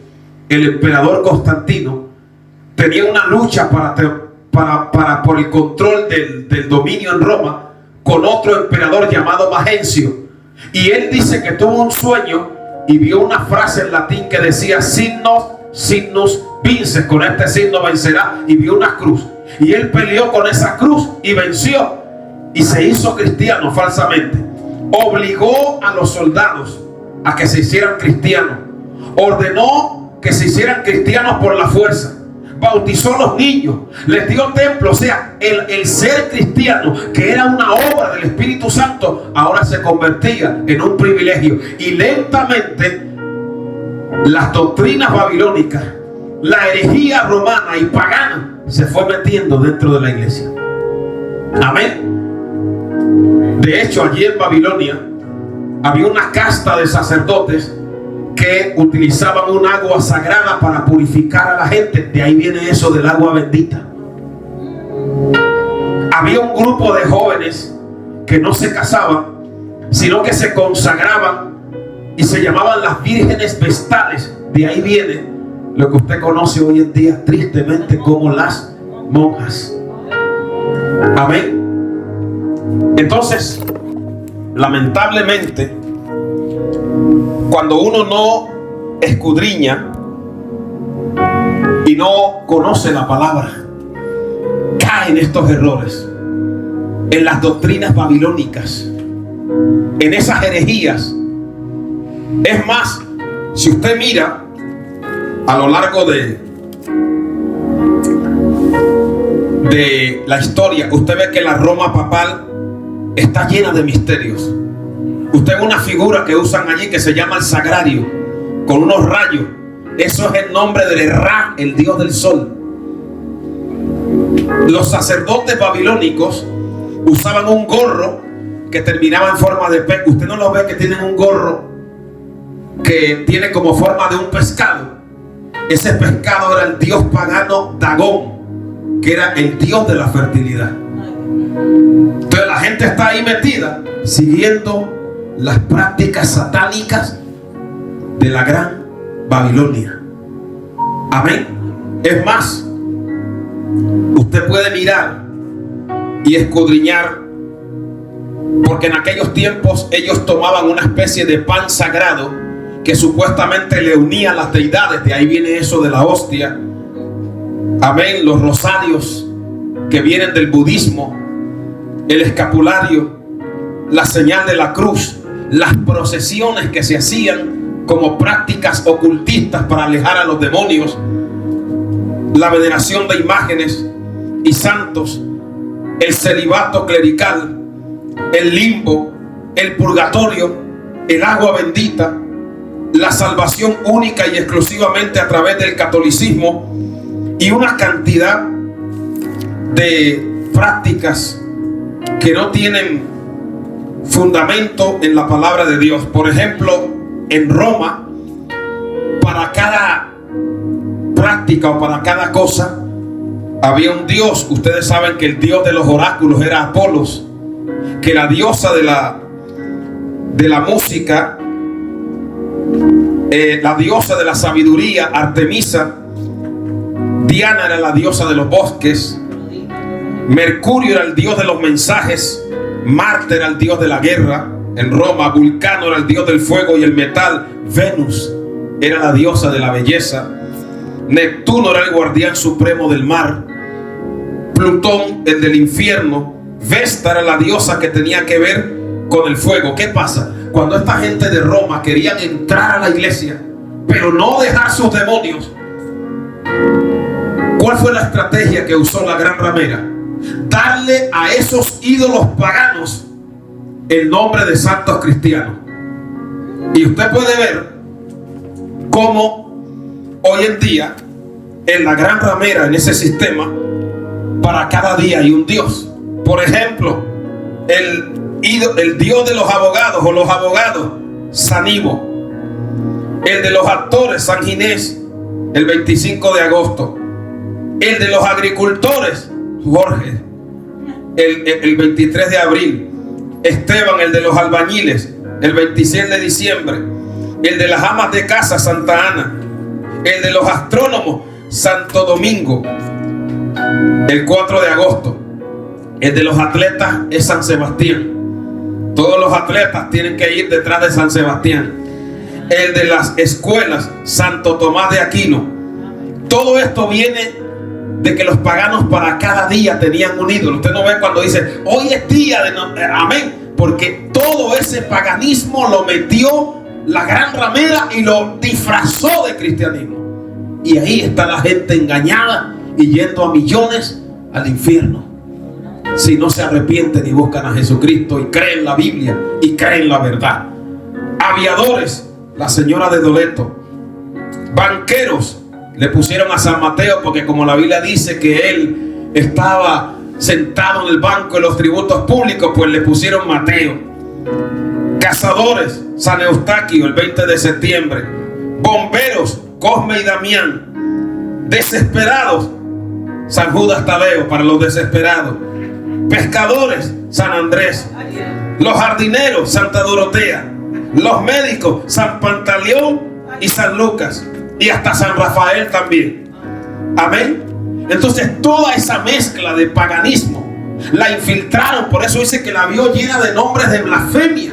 S1: el emperador Constantino tenía una lucha por el control del dominio en Roma con otro emperador llamado Magencio. Y él dice que tuvo un sueño y vio una frase en latín que decía signus vinces, con este signo vencerá, y vio una cruz. Y él peleó con esa cruz y venció, y se hizo cristiano falsamente. Obligó a los soldados a que se hicieran cristianos, ordenó que se hicieran cristianos por la fuerza, bautizó a los niños, les dio templo. O sea, el ser cristiano, que era una obra del Espíritu Santo, ahora se convertía en un privilegio. Y lentamente las doctrinas babilónicas, la herejía romana y pagana, se fue metiendo dentro de la iglesia. Amén. De hecho, allí en Babilonia había una casta de sacerdotes que utilizaban un agua sagrada para purificar a la gente. De ahí viene eso del agua bendita. Había un grupo de jóvenes que no se casaban, sino que se consagraban y se llamaban las vírgenes vestales. De ahí viene lo que usted conoce hoy en día tristemente como las monjas. Amén. Entonces, lamentablemente, cuando uno no escudriña y no conoce la palabra, cae en estos errores, en las doctrinas babilónicas, en esas herejías. Es más, si usted mira a lo largo de la historia, usted ve que la Roma papal está llena de misterios. Usted ve una figura que usan allí que se llama el sagrario, con unos rayos. Eso es el nombre del Ra, el dios del sol. Los sacerdotes babilónicos usaban un gorro que terminaba en forma de pez. Usted no lo ve que tienen un gorro que tiene como forma de un pescado. Ese pescado era el dios pagano Dagón, que era el dios de la fertilidad. Entonces la gente está ahí metida siguiendo las prácticas satánicas de la gran Babilonia. Amén. Es más, usted puede mirar y escudriñar, porque en aquellos tiempos ellos tomaban una especie de pan sagrado que supuestamente le unía a las deidades. De ahí viene eso de la hostia. Amén. Los rosarios que vienen del budismo, el escapulario, la señal de la cruz, las procesiones que se hacían como prácticas ocultistas para alejar a los demonios, la veneración de imágenes y santos, el celibato clerical, el limbo, el purgatorio, el agua bendita, la salvación única y exclusivamente a través del catolicismo y una cantidad de prácticas que no tienen fundamento en la palabra de Dios. Por ejemplo, en Roma, para cada práctica o para cada cosa había un dios. Ustedes saben que el dios de los oráculos era Apolos, que la diosa de la música, la diosa de la sabiduría, Artemisa. Diana era la diosa de los bosques. Mercurio era el dios de los mensajes. Marte era el dios de la guerra en Roma. Vulcano era el dios del fuego y el metal. Venus era la diosa de la belleza. Neptuno era el guardián supremo del mar. Plutón, el del infierno. Vesta era la diosa que tenía que ver con el fuego. ¿Qué pasa? Cuando esta gente de Roma querían entrar a la iglesia, pero no dejar sus demonios, ¿cuál fue la estrategia que usó la gran ramera? Darle a esos ídolos paganos el nombre de santos cristianos. Y usted puede ver cómo hoy en día en la gran ramera, en ese sistema, para cada día hay un dios. Por ejemplo, el dios de los abogados o los abogados, San Ivo. El de los actores, San Ginés, el 25 de agosto. El de los agricultores, Jorge, el 23 de abril. Esteban, el de los albañiles, el 26 de diciembre. El de las amas de casa, Santa Ana. El de los astrónomos, Santo Domingo, el 4 de agosto. El de los atletas es San Sebastián. Todos los atletas tienen que ir detrás de San Sebastián. El de las escuelas, Santo Tomás de Aquino. Todo esto viene de que los paganos para cada día tenían un ídolo. Usted no ve cuando dice hoy es día de amén, porque todo ese paganismo lo metió la gran ramera y lo disfrazó de cristianismo. Y ahí está la gente engañada y yendo a millones al infierno, si no se arrepienten y buscan a Jesucristo y creen la Biblia y creen la verdad. Aviadores, la señora de Doleto. Banqueros, le pusieron a San Mateo porque como la Biblia dice que él estaba sentado en el banco de los tributos públicos, pues le pusieron Mateo. Cazadores, San Eustaquio, el 20 de septiembre. Bomberos, Cosme y Damián. Desesperados, San Judas Tadeo, para los desesperados. Pescadores, San Andrés. Los jardineros, Santa Dorotea. Los médicos, San Pantaleón y San Lucas. Y hasta San Rafael también. Amén. Entonces toda esa mezcla de paganismo la infiltraron. Por eso dice que la vio llena de nombres de blasfemia.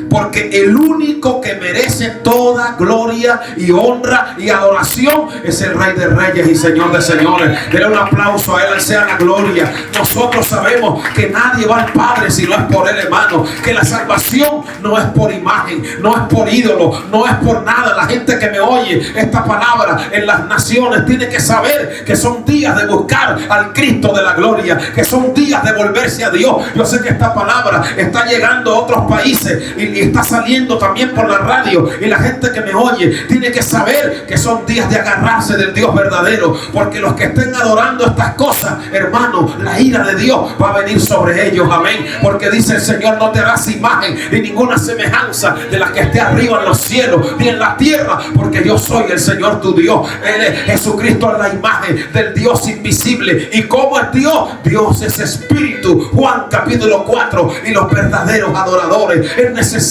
S1: Porque el único que merece toda gloria y honra y adoración es el Rey de Reyes y Señor de Señores. Denle un aplauso a Él, sea la gloria. Nosotros sabemos que nadie va al Padre si no es por Él, hermano. Que la salvación no es por imagen, no es por ídolo, no es por nada. La gente que me oye esta palabra en las naciones tiene que saber que son días de buscar al Cristo de la gloria, que son días de volverse a Dios. Yo sé que esta palabra está llegando a otros países y está saliendo también por la radio, y la gente que me oye tiene que saber que son días de agarrarse del Dios verdadero, porque los que estén adorando estas cosas, hermano, la ira de Dios va a venir sobre ellos. Amén. Porque dice el Señor: no te harás imagen ni ninguna semejanza de la que esté arriba en los cielos ni en la tierra, porque yo soy el Señor tu Dios. Él es Jesucristo, es la imagen del Dios invisible. ¿Y cómo es Dios? Dios es espíritu. Juan capítulo 4. Y los verdaderos adoradores, es necesario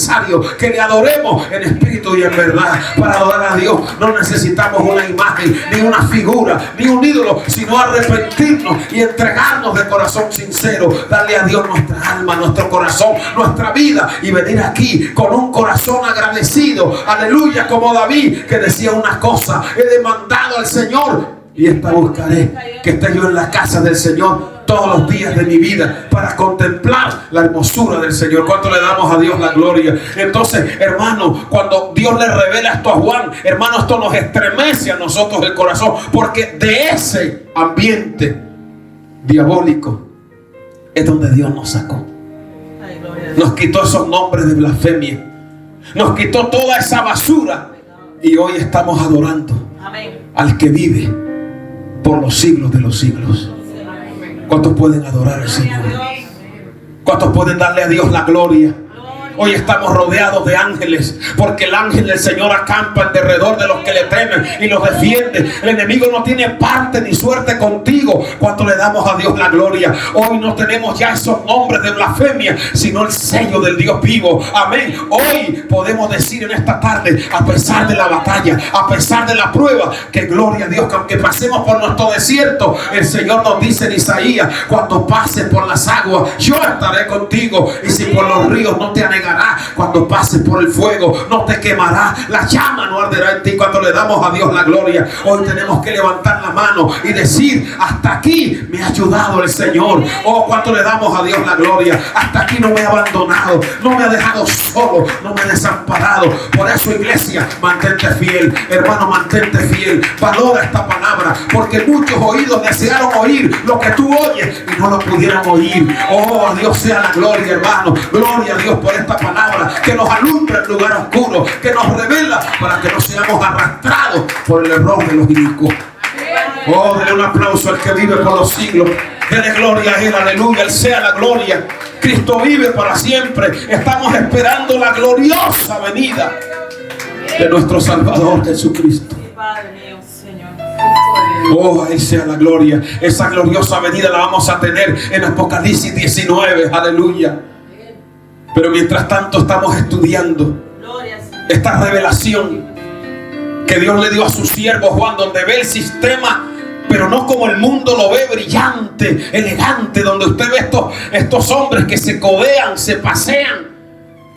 S1: que le adoremos en espíritu y en verdad. Para adorar a Dios no necesitamos una imagen, ni una figura, ni un ídolo, sino arrepentirnos y entregarnos de corazón sincero, darle a Dios nuestra alma, nuestro corazón, nuestra vida, y venir aquí con un corazón agradecido. Aleluya, como David, que decía una cosa: he demandado al Señor y esta buscaré, que esté yo en la casa del Señor todos los días de mi vida para contemplar la hermosura del Señor. ¿Cuánto le damos a Dios la gloria? Entonces, hermano, cuando Dios le revela esto a Juan, hermano, esto nos estremece a nosotros el corazón, porque de ese ambiente diabólico es donde Dios nos sacó. Nos quitó esos nombres de blasfemia, nos quitó toda esa basura, y hoy estamos adorando al que vive por los siglos de los siglos. ¿Cuántos pueden adorar al Señor? ¿Cuántos pueden darle a Dios la gloria? Hoy estamos rodeados de ángeles, porque el ángel del Señor acampa en derredor de los que le temen y los defiende. El enemigo no tiene parte ni suerte contigo cuando le damos a Dios la gloria. Hoy no tenemos ya esos nombres de blasfemia, sino el sello del Dios vivo. Amén. Hoy podemos decir en esta tarde, a pesar de la batalla, a pesar de la prueba, que gloria a Dios, que aunque pasemos por nuestro desierto, el Señor nos dice en Isaías: cuando pases por las aguas, yo estaré contigo, y si por los ríos no te anegarás. Cuando pases por el fuego, no te quemará, la llama no arderá en ti. Cuando le damos a Dios la gloria, hoy tenemos que levantar la mano y decir: hasta aquí me ha ayudado el Señor. Oh, cuánto le damos a Dios la gloria. Hasta aquí no me ha abandonado, no me ha dejado solo, no me ha desamparado. Por eso, iglesia, mantente fiel, hermano, mantente fiel. Valora esta palabra, porque muchos oídos desearon oír lo que tú oyes y no lo pudieron oír. Oh, a Dios sea la gloria, hermano. Gloria a Dios por esta palabra que nos alumbra el lugar oscuro, que nos revela para que no seamos arrastrados por el error de los inicuos. Oh, dele un aplauso al que vive por los siglos. Dele gloria a Él, aleluya, Él sea la gloria. Cristo vive para siempre. Estamos esperando la gloriosa venida de nuestro Salvador Jesucristo. Oh, a Él sea la gloria. Esa gloriosa venida la vamos a tener en Apocalipsis 19, aleluya. Pero mientras tanto estamos estudiando esta revelación que Dios le dio a su siervo Juan, donde ve el sistema, pero no como el mundo lo ve, brillante, elegante, donde usted ve estos hombres que se codean, se pasean,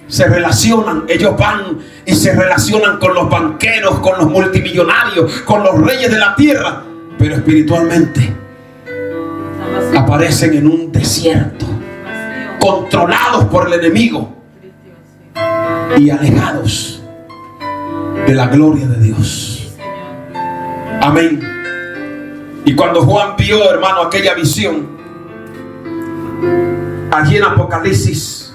S1: se relacionan. Ellos van y se relacionan con los banqueros, con los multimillonarios, con los reyes de la tierra, pero espiritualmente aparecen en un desierto, controlados por el enemigo y alejados de la gloria de Dios. Amén. Y cuando Juan vio, hermano, aquella visión, allí en Apocalipsis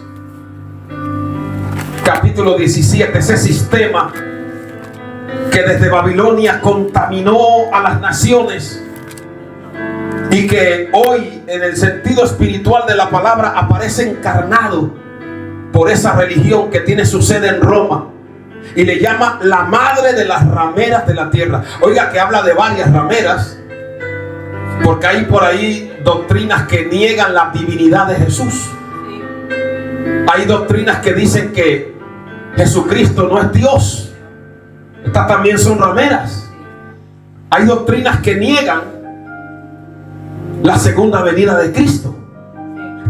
S1: capítulo 17, ese sistema que desde Babilonia contaminó a las naciones, y que hoy, en el sentido espiritual de la palabra, aparece encarnado por esa religión que tiene su sede en Roma, y le llama la madre de las rameras de la tierra. Oiga, que habla de varias rameras, porque hay por ahí doctrinas que niegan la divinidad de Jesús. Hay doctrinas que dicen que Jesucristo no es Dios. Estas también son rameras. Hay doctrinas que niegan la segunda venida de Cristo,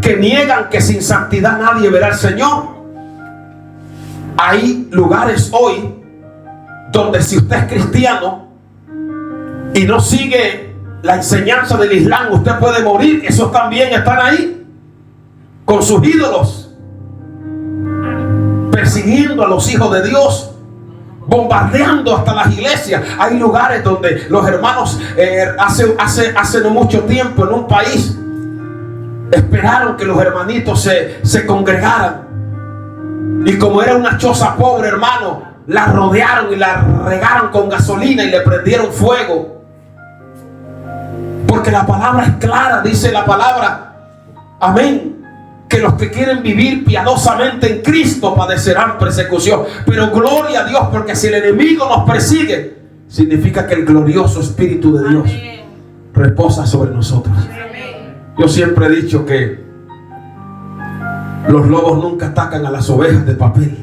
S1: que niegan que sin santidad nadie verá al Señor. Hay lugares hoy donde, si usted es cristiano y no sigue la enseñanza del Islam, usted puede morir. Esos también están ahí con sus ídolos, persiguiendo a los hijos de Dios, bombardeando hasta las iglesias. Hay lugares donde los hermanos hace no mucho tiempo, en un país, esperaron que los hermanitos se congregaran, y como era una choza pobre, hermano, la rodearon y la regaron con gasolina y le prendieron fuego. Porque la palabra es clara, dice la palabra, amén, que los que quieren vivir piadosamente en Cristo padecerán persecución. Pero gloria a Dios, porque si el enemigo nos persigue, significa que el glorioso Espíritu de Dios reposa sobre nosotros. Yo siempre he dicho que los lobos nunca atacan a las ovejas de papel.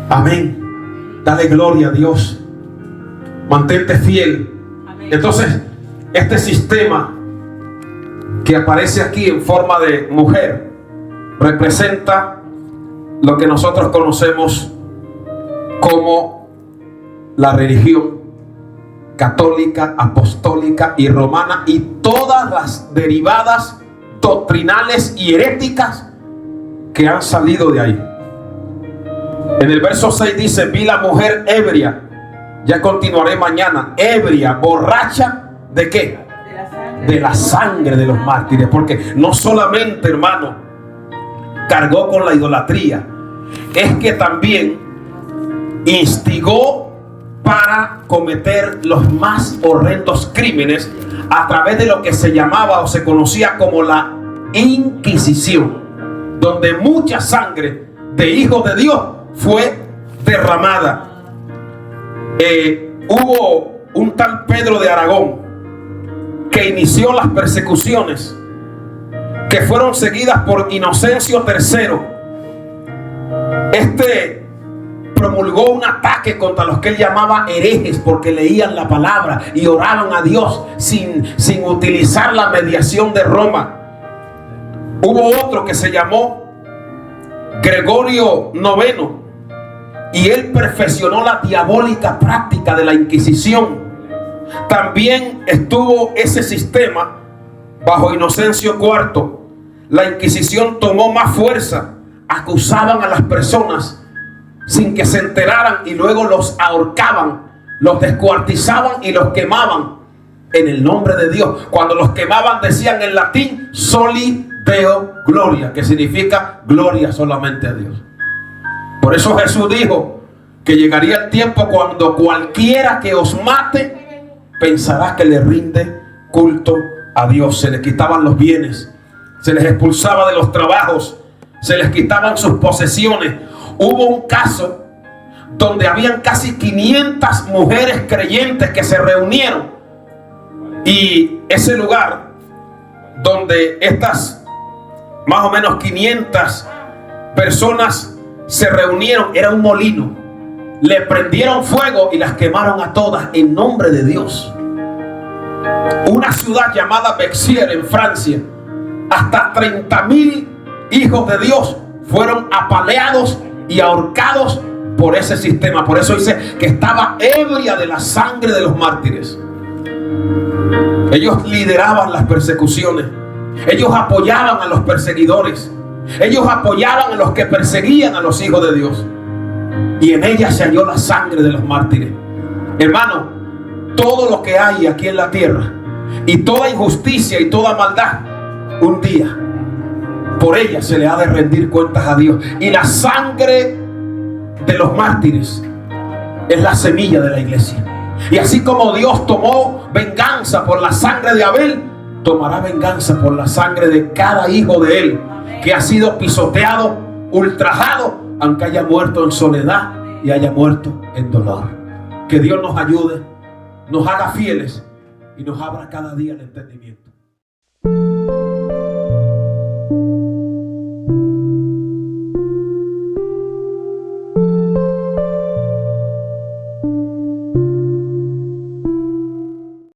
S1: Amén. Dale gloria a Dios. Mantente fiel. Entonces, este sistema que aparece aquí en forma de mujer representa lo que nosotros conocemos como la religión católica, apostólica y romana, y todas las derivadas doctrinales y heréticas que han salido de ahí. En el verso 6 dice: vi la mujer ebria, ya continuaré mañana, ebria, borracha, ¿de qué? De la sangre de los mártires. Porque no solamente, hermano, cargó con la idolatría, es que también instigó para cometer los más horrendos crímenes a través de lo que se llamaba o se conocía como la Inquisición, donde mucha sangre de hijos de Dios fue derramada. Hubo un tal Pedro de Aragón que inició las persecuciones, que fueron seguidas por Inocencio III. Este promulgó un ataque contra los que él llamaba herejes, porque leían la palabra y oraban a Dios sin utilizar la mediación de Roma. Hubo otro que se llamó Gregorio IX, y él perfeccionó la diabólica práctica de la Inquisición. También estuvo ese sistema bajo Inocencio IV. La Inquisición tomó más fuerza, acusaban a las personas sin que se enteraran y luego los ahorcaban, los descuartizaban y los quemaban en el nombre de Dios. Cuando los quemaban decían en latín Soli Deo Gloria, que significa gloria solamente a Dios. Por eso Jesús dijo que llegaría el tiempo cuando cualquiera que os mate pensará que le rinde culto a Dios. Se les quitaban los bienes, se les expulsaba de los trabajos, se les quitaban sus posesiones. Hubo un caso donde habían casi 500 mujeres creyentes que se reunieron, y ese lugar donde estas más o menos 500 personas se reunieron era un molino. Le prendieron fuego y las quemaron a todas en nombre de Dios. Una ciudad llamada Béziers en Francia, hasta 30,000 hijos de Dios fueron apaleados y ahorcados por ese sistema. Por eso dice que estaba ebria de la sangre de los mártires. Ellos lideraban las persecuciones, ellos apoyaban a los perseguidores, ellos apoyaban a los que perseguían a los hijos de Dios, y en ella se halló la sangre de los mártires. Hermano, todo lo que hay aquí en la tierra y toda injusticia y toda maldad, un día por ella se le ha de rendir cuentas a Dios. Y la sangre de los mártires es la semilla de la iglesia. Y así como Dios tomó venganza por la sangre de Abel, tomará venganza por la sangre de cada hijo de él que ha sido pisoteado, ultrajado, aunque haya muerto en soledad y haya muerto en dolor. Que Dios nos ayude, nos haga fieles y nos abra cada día el entendimiento.